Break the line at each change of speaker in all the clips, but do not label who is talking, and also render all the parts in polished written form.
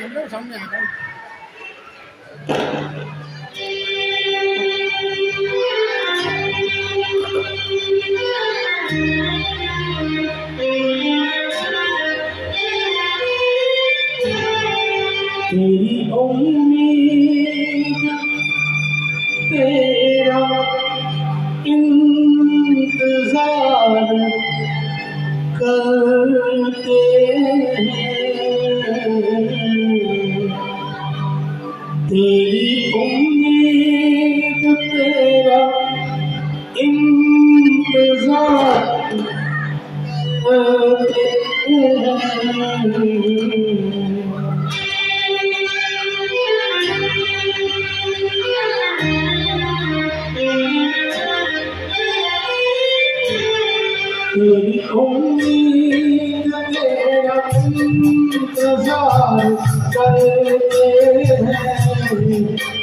कैमरे सामने आ रहा
तेरी उम्मीद तेरा इंतजार करते हैं। तेरी उम्मीद तेरा इंतजार करते हैं। तेरी उम्मीद तेरा इंतजार करते हैं।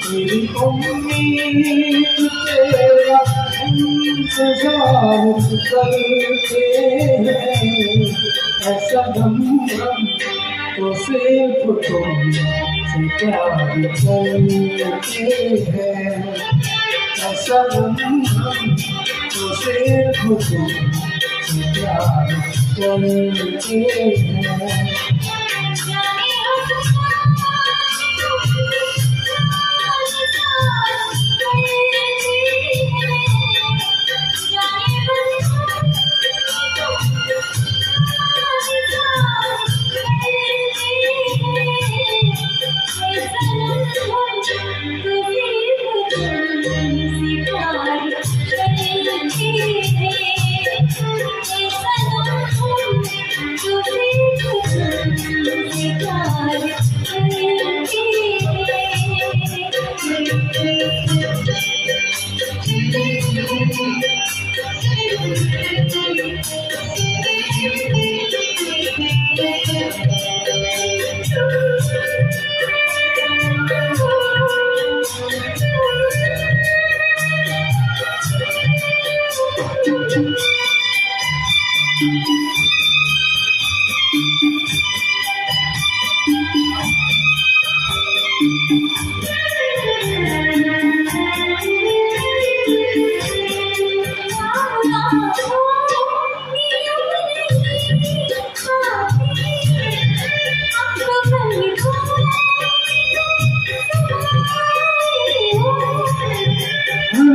तेरी उम्मीद तेरा इंतजार करते हैं। ऐसा गम तो सिर्फ तुमसे प्यार करते हैं। ऐसा गम तो सिर्फ तुमसे प्यार करते हैं।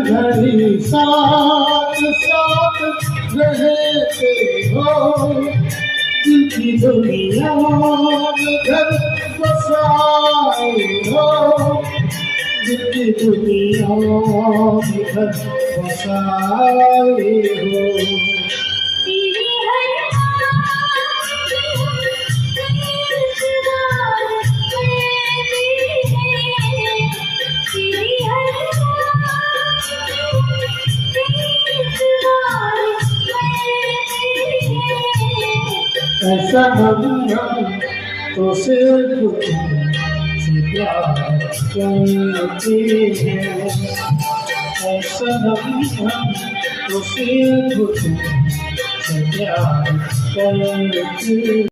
घड़ी साथ साथ रहते हो, दिल की दुनिया में घर बसाए हो। दिल की दुनिया में घर बसाए हो। ऐसा हम तो सिर्फ तुमसे प्यार करते हैं। ऐसा हम तो सिर्फ तुमसे प्यार करते हैं।